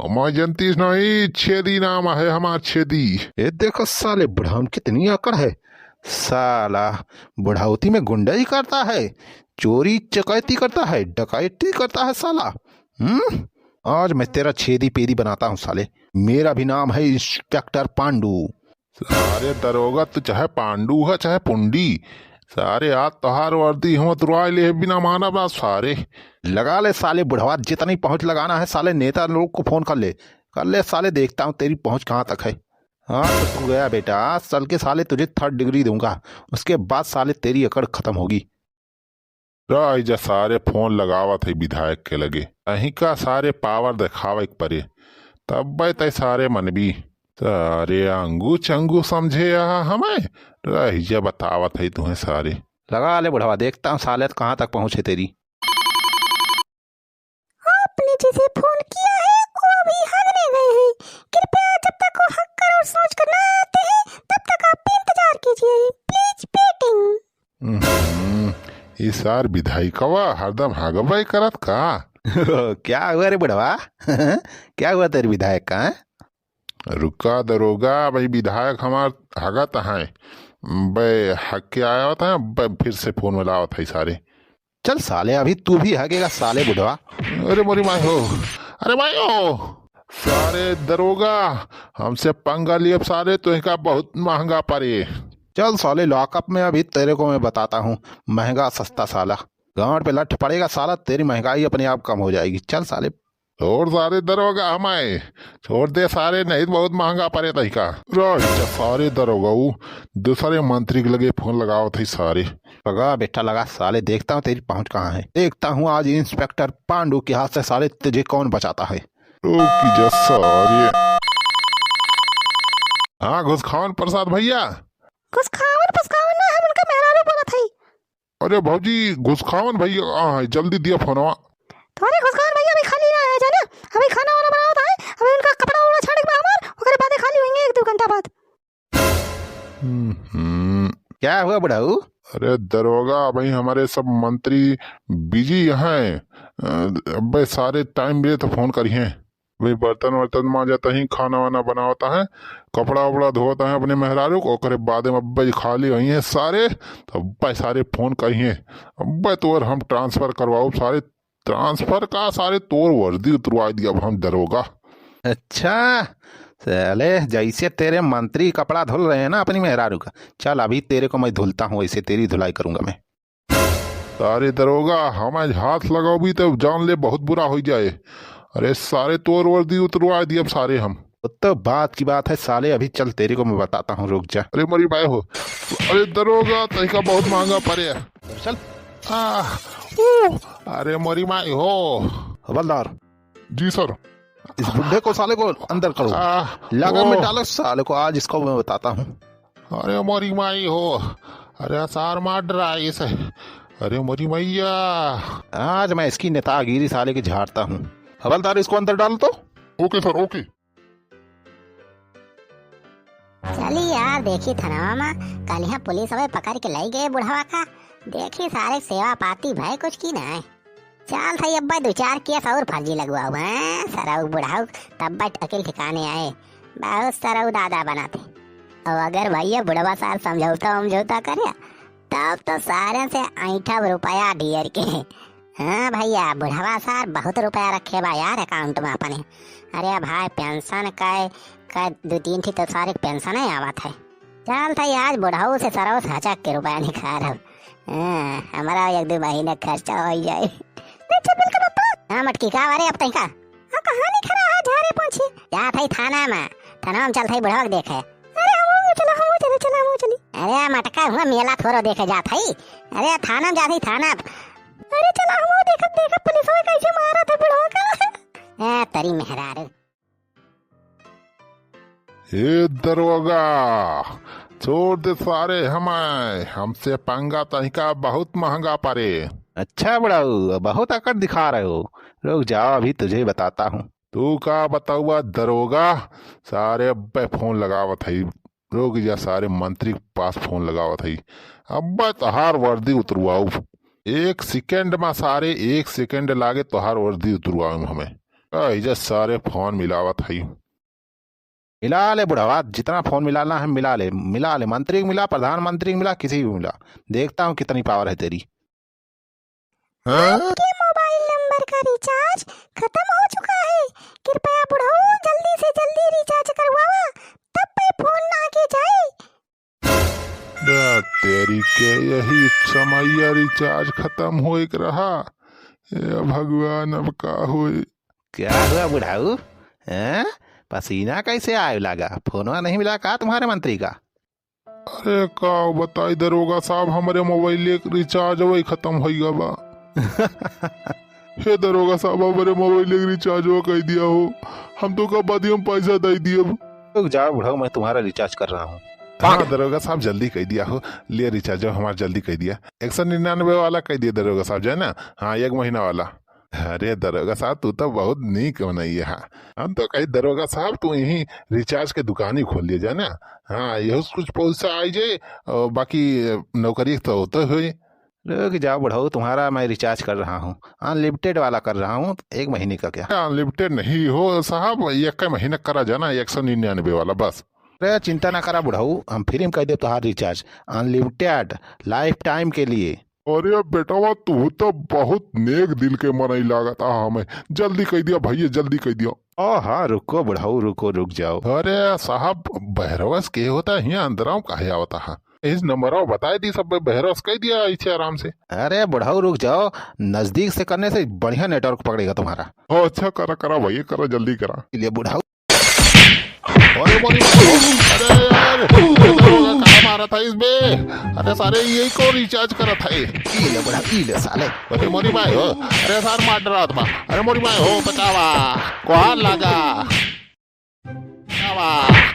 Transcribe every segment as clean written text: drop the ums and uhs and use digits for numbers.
हमारी जनतीस नहीं, छेदी नाम है हमार छेदी। ये देखो साले बुढ़ा में कितनी अकड़ है। साला बुढ़ावती में गुंडाई करता है, चोरी चकैती करता है, डकैती करता है साला। आज मैं तेरा छेदी पेदी बनाता हूँ साले। मेरा भी नाम है इंस्पेक्टर पांडू। सारे दरोगा तो चाहे पांडु है चाहे पुंडी, सारे आज तोहार वर्दी हम तुरवा ले बिना माना बा सारे। लगा ले साले बुढ़वा, जितनी पहुंच लगाना है साले नेता लोग को फोन कर ले साले, देखता हूँ तेरी पहुंच कहाँ तक है। हाँ तो तू गया बेटा, आज चल के साले तुझे 3rd डिग्री दूंगा, उसके बाद साले तेरी अकड़ खत्म होगी। जा सारे फोन लगावत है विधायक के लगे, अही का सारे पावर दिखावे के परे, तब बे तय सारे मनबी। सारे अंगू चंगू समझे यहाँ हमें, रह बतावत है तुम्हें सारे। लगा ले बुढ़वा, देखता हूँ साले कहाँ तक पहुंचे तेरी। आपने जिसे फोन किया है वो अभी हगने गए हैं। कृपया जब तक वो हक कर और सोच कर ना आते हैं तब तक आप इंतजार कीजिए। Please waiting. इस सार विधायकवा हरदम हगबई करत का। क्या हुआ रे बुढ़वा? क्या हुआ तेरे विधायक का? रुका दरोगा, भाई विधायक हमार हगत है, बे हक के आया होता है, बे फिर से फोन मिलावत है सारे। चल साले अभी तू भी हगेगा साले बुढ़वा। अरे मोरी माई हो, अरे माई हो सारे दरोगा, हमसे पंगा लिए सारे, तो इनका बहुत महंगा पड़े। चल साले लॉकअप में अभी तेरे को मैं बताता हूँ, महंगा सस्ता साला। गांड पे लठ पड़ेगा साला, तेरी महंगाई अपने आप कम हो जाएगी। चल साले। छोड़ सारे दरोगा हमारे, छोड़ दे सारे, नहीं तो बहुत महंगा पड़े तरीका। सारे दरोगा दूसरे मंत्री के लगे फोन लगाओ थे सारे। लगा बेटा लगा साले, देखता हूँ तेरी पहुंच कहाँ है। देखता हूँ आज इंस्पेक्टर पांडू के हाथ से साले तुझे कौन बचाता है। सारे हाँ घुसखावन प्रसाद भैया। घुसखावन पुसखावन ना, हम उनका मेहरारू बोला था। अरे भौजी घुसखावन भैया जल्दी दिया फोनवा। तुम्हारे घुसखावन भैया अभी खाली ना है जाना, अभी खाना वाना बना होता है, अभी उनका कपड़ा वपड़ा छाड़े के हमार ओकरे बादे खाली होंगे 1-2 घंटा बाद। क्या हुआ बुढ़ाऊ? अरे दरोगा भाई हमारे सब मंत्री बिजी हैं, अब सारे टाइम मिले तो फोन करिए। भाई बर्तन वर्तन मांजता ही, खाना वाना बनाता है, कपड़ा वपड़ा धोता है अपने मेहरारू को, ओकरे बाद में अब्बे खाली वही है सारे, तो अब्बे सारे फोन करिए। अब्बे तो और हम ट्रांसफर करवाओ सारे, ट्रांसफर का सारे तोर वर्दी उतरवा दिया अब हम दरोगा। अच्छा साले, जैसे तेरे मंत्री कपड़ा धुल रहे हैं ना अपनी मेहरारू का, चल अभी तेरे को मैं धुलता हूँ, वैसे तेरी धुलाई करूंगा मैं। सारे दरोगा हमें हाथ लगाओ भी तो जान ले बहुत बुरा हो जाए। अरे सारे तोर वर्दी उतरवा दिए अब सारे हम। तो बात की बात है साले, अभी चल तेरे को मैं बताता हूँ, रुक जा। अरे मरी बाय हो, अरे दरोगा तरीका बहुत महंगा पड़े। चल। अरे मरी माई हो। हवलदार जी सर। इस बुढ़े को साले को अंदर करो, लगा में डालो साले को, आज इसको मैं बताता हूँ। अरे मोरी माई हो, अरे सार मार रहा है इसे, अरे मोरी मैया, आज मैं इसकी नेतागिरी साले की झाड़ता हूँ। हवलदार इसको अंदर डाल तो। Okay sir okay. चली यार, देखी थनवा में कल यहाँ पुलिस अबे पकड़ के लाई गए बुढ़वा का, देखी सारे सेवा पाती भाई कुछ की ना है। चल था अब्बा 2-4 केस और फर्जी लगवा हुआ है, सराउ बुढ़ाऊ तब बट अकेले ठिकाने आए, बहुत सराउ दादा बनाते। और अगर भैया बुढ़वा साल समझौता करे तब तो सारे से 8 रुपया ढेर के। हाँ भैया बुढ़वा सार बहुत रुपया रखे बा यार अकाउंट में अपने। अरे भाई पेंशन का 2-3 थी तो सारे पेंशन ही आवत है। चल था आज बुढ़ाऊ से सरव हचक के रुपया निकाल, हमारा 1-2 महीने खर्चा हो जाए। हाँ मटकी का अरे अब तक कहाँ नहीं खड़ा है, झारे पहुंची जा थाई थाना में चल थाई बुढ़वा देखे। अरे हम चला। अरे मटका हुआ मेला थोड़ा देखे जा थाई, अरे थाना में जा थाई थाना। अरे चला हम देखा पुलिस वाले कैसे मारा था बुढ़वा का। तरी मेहरारू। ये दरोगा छोड़ दे सारे, हमें हमसे पंगा तनिका बहुत महंगा पड़े। अच्छा बुढ़ाऊ बहुत अकड़ दिखा रहे हो, रुक जाओ अभी तुझे बताता हूँ। तू का बताऊआ दरोगा, सारे अब्बे फोन लगावत है, रुक जा सारे मंत्री के पास फोन लगावत है, अब्बे तोहार वर्दी उतरवाऊ 1 सेकंड में, सारे 1 सेकंड लागे तोहार वर्दी उतरवाऊ हमें। ऐसे सारे फोन मिलावत है। मिला ले बुढ़वा, जितना फोन मिलाना है मिला ले, मिला ले। मंत्री को मिला, प्रधानमंत्री को मिला, किसी को मिला। देखता हूँ कितनी पावर है तेरी। हाँ? आपके मोबाइल नंबर का रिचार्ज खत्म हो चुका है। कृपया बुढ़ऊ जल्दी से जल्दी रिचार्ज करवावा, तब पे फोन ना के जाए। तेरी के यही समय रिचार्ज खत्म हो रहा। ये भगवान अब का होए। क्या हुआ बुढ़ाऊ? हैं? पसीना कैसे आए लगा? फोनवा नहीं मिला का तुम्हारे मंत्री का? अरे का बताई दरोगा साहब, हमारे मोबाइल एक रिचार्ज वही खत्म हो गया बा। हे दरोगा साहब, हमारे मोबाइल एक रिचार्ज वो कह दिया हो, हम तो कब बाद हम पैसा दे दिए। रुक जाओ बुढ़ाऊ, मैं तुम्हारा रिचार्ज कर रहा हूँ। हाँ दरोगा साहब, जल्दी कह दिया हो, लिए रिचार्ज हमारा जल्दी कह दिया। 199 वाला कह दिया दरोगा साहब, जो है ना। हाँ, 1 महीना वाला। अरे दरोगा साहब, तू तो बहुत नीक बनाई है। हाँ, हम तो कही दरोगा साहब तू यही रिचार्ज के दुकान ही खोल लिए जाए ना। हाँ, यही कुछ पैसा आई जाए और बाकी नौकरी तो होते हुए। रुक जाओ बुढ़ाऊ, तुम्हारा मैं रिचार्ज कर रहा हूँ, अनलिमिटेड वाला कर रहा हूँ। 1 महीने का क्या? अनलिमिटेड नहीं हो साहब, 1 महीना करा जाना, 199 वाला बस। अरे चिंता ना करा बुढ़ाऊ, हम फ्री में कर दे तुम्हारा रिचार्ज, अनलिमिटेड लाइफ टाइम के लिए। अरे बेटावा, तू तो बहुत नेक दिल के मनई लागत। हमें जल्दी कह दिया भैया, जल्दी कह दिया। ओ हाँ, रुको बुढ़ाऊ, रुक जाओ। अरे साहब, बहरवस के होता है यहाँ अंदर काहे आवता है। इस नंबर बताए दी सब, बहरवस कह दिया इसे आराम से। अरे बुढ़ाऊ रुक जाओ, नजदीक से करने से बढ़िया नेटवर्क पकड़ेगा तुम्हारा। अच्छा, करा करा भैया, करा जल्दी करा। इसलिए बुढ़ाऊ। अरे अरे यार, कहाँ मारा था इसमें? अरे सारे यही को रिचार्ज करा था। इले बुढ़ाऊ, इले साले। अरे मोरी भाई हो, अरे सार मार डरा था। अरे मोरी भाई हो, बचावा कोहार लगा, बचावा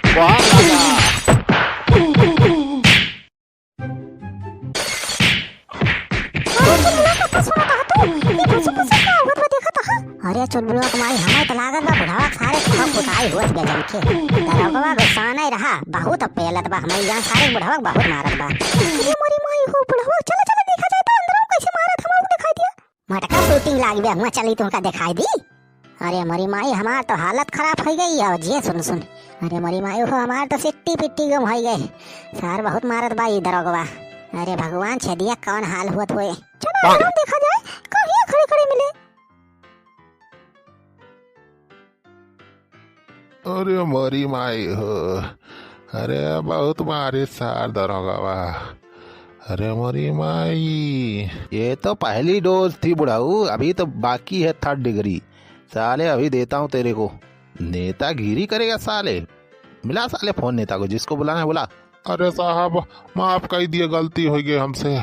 कोहार लगा। अरे चुलबुलवा कमाई हमें तो लागत बा बुढ़ावा सारे खप पुताई होत गजन के। दरोगवा गुस्सा नहीं रहा, बहुत पेलत बा हमें यहाँ सारे बुढ़ावा बहुत मारत बा। अरे मोरी माई हो बुढ़ावा, चला चला देखा जाए तो अंदर कैसे मारत हमको दिखाई दिया। मटका शूटिंग लाग गया, हुआ चली तुमका दिखाई दी। अरे मोरी माई, हमार तो हालत खराब हो गई। और जी सुन, अरे मोरी माई हो, हमार तो सिट्टी पिट्टी गम हो गए। सार बहुत मारत बा दरोगवा। अरे भगवान छेदिया कौन हाल हुआ हुए। चलो अंदर देखा जाए, कहिए खड़े खड़े मिले। अरे मोरी माई हो, अरे बहुत मारे सार दरोगा। अरे मोरी माई, ये तो पहली डोज थी बुढ़ाऊ, अभी तो बाकी है 3rd डिग्री। साले अभी देता हूँ तेरे को। नेतागिरी करेगा साले। मिला साले फोन नेता को, जिसको बुलाना है बुला। अरे साहब, माफ कर दिए, गलती हो गई हमसे।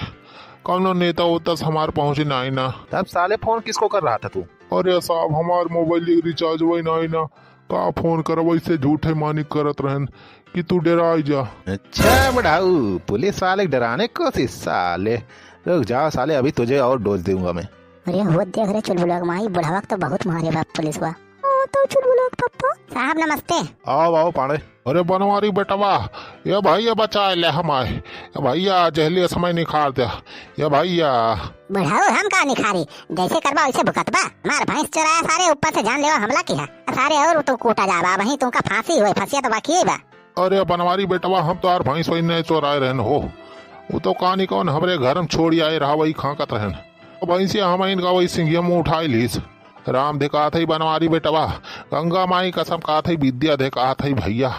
कौन नेता होता हमारे पहुंचे ना ना। तब साले फोन किसको कर रहा था तू? अरे साहब, हमार मोबाइल रिचार्ज वही ना का फोन कर, वैसे झूठे मानिक करत रहन कि तू डरा जा। अच्छा बुढ़ाऊ, पुलिस वाले डराने की कोशिश साले। रुक जाओ साले, अभी तुझे और डोज दूंगा मैं। अरे वो देख रहे चुलबुलवा कमाई, बुढ़ावा तो बहुत मारे बाप पुलिस वा। तो चुलबुलवा पप्पा साहब नमस्ते। आओ पांडे। अरे बनवारी बेटवा, ये भैया बचा ले हम आए। ये भैया जहली समय निखार दिया। ये भैया बुढ़ाऊ हम का निखारी, जैसे करबा वैसे भुगतबा। मार भैंस चराया सारे, ऊपर से जान लेवा हमला किया सारे, और तो कोटा जाबा वहीं तुमका फांसी हुई, फंसिया तो बाकी है बा। अरे बनवारी बेटवा, हम तो यार भैंस वही नहीं चोराए रहन हो। वो तो कहानी कौन हमारे घर में छोड़ी आए रहा, वही खाकत रहन। भैंसिया हम इनका वही सिंगिया मुँह उठाई लीस। राम दे कहा था बनवारी बेटवा, गंगा माई कसम कहा था, विद्या दे कहा था भैया,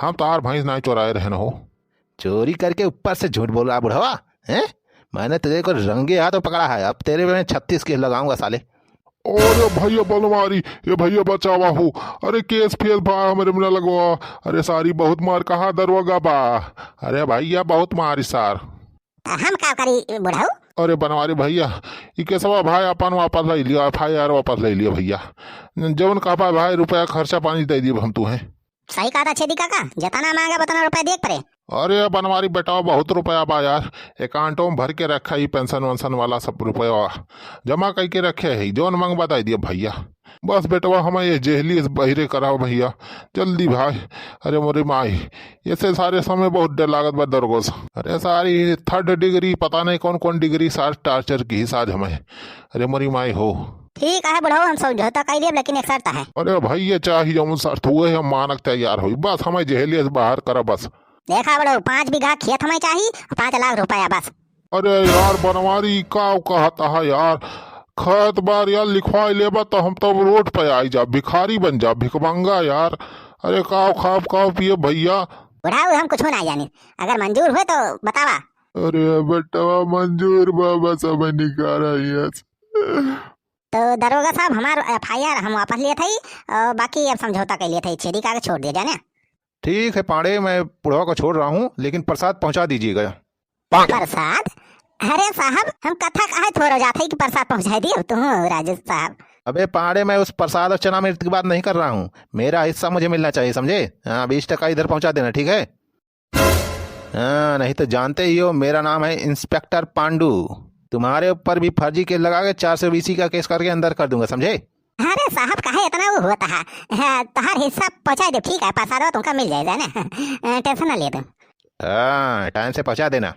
हम तो यार भैंस नहीं चोराए रहन हो। चोरी करके ऊपर से झूठ बोल रहा बुढ़वा है। मैंने तुझे को रंगे हाथों पकड़ा है, अब तेरे में 36 केस लगाऊंगा साले। अरे भैया बनवारी, ये भैया बचावा हो। अरे केस फेस भा हमारे में लगवा। अरे सारी बहुत मार, कहाँ दरवागा बा। अरे भैया बहुत मारी सार। हम का करी बुढ़ाऊ? अरे बनवारी भैया, ये केसवा भाई अपन वापस ले लिया, FIR वापस ले लिया भैया। जवन कहा भाई रुपया खर्चा पानी दे दिए हम तुम्हें। सही कहा था छेदी काका, जितना मांगा उतना रुपया देख पड़े। अरे बनवारी बेटा, बहुत रुपया बा यार, अकाउंटों में भर के रखा ही, पेंशन वेंशन वाला सब रुपया जमा करके रखे है, जौन मांग बता दिया भैया। बस बेटवा हमें ये जेहली बहिरे कराओ भैया, जल्दी भाई। अरे मोरी माई, ऐसे सारे समय बहुत डर लागत बा दरगोस। अरे सारी 3rd डिग्री, पता नहीं कौन कौन डिग्री सार टार्चर की साज हमें। अरे मोरी माई हो। ठीक है बुढ़ाऊ, हम समझौता कर लिए, लेकिन एक शर्त है। अरे भाई ये चाहिए जमुन शर्त हुए हम मानक तैयार हुई, बस हमें जहेलिए से बाहर करा बस। देखा बुढ़ाऊ, 5 बीघा खेत हमें चाहिए और 5 लाख रुपया बस। अरे यार बनवारी का कहता है यार, खत बार यार लिखवा लेबा तो हम तो रोड पे आई जा, भिखारी बन जा, भिखमंगा यार। अरे काव खाओ काव पिए भैया। बुढ़ाऊ हम कुछ ना जानी, अगर मंजूर हुए तो बतावा। अरे बेटा मंजूर बाबा सब निकारा ये। तो दरोगा साहब, हमार FIR हम वापस लिए थे और बाकी अब समझौता कर लिए थे, छेदी कागज छोड़ दिया जाने। ठीक है पांडे, मैं बुढ़वा को छोड़ रहा हूँ, लेकिन प्रसाद पहुंचा दीजिएगा। प्रसाद? अरे साहब, हम कथा काहे थोड़ा जाते कि प्रसाद पहुंचा दिए तुम राजेश साहब। अबे पांडे, मैं उस प्रसाद और चना मिर्च की बात नहीं कर रहा हूँ, मेरा हिस्सा मुझे मिलना चाहिए, समझे? हाँ 20% इधर पहुंचा देना, ठीक है? हाँ नहीं तो जानते ही हो मेरा नाम है इंस्पेक्टर पांडू, तुम्हारे ऊपर भी फर्जी केस लगा के 420 का केस करके अंदर कर दूंगा, समझे? अरे साहब काहे इतना वो होता है, तहार हिस्सा पहुंचा दे, ठीक है? प्रसाद तुमका मिल जाएगा ना, टेंशन ना ले तुम। हाँ टाइम से पहुंचा देना।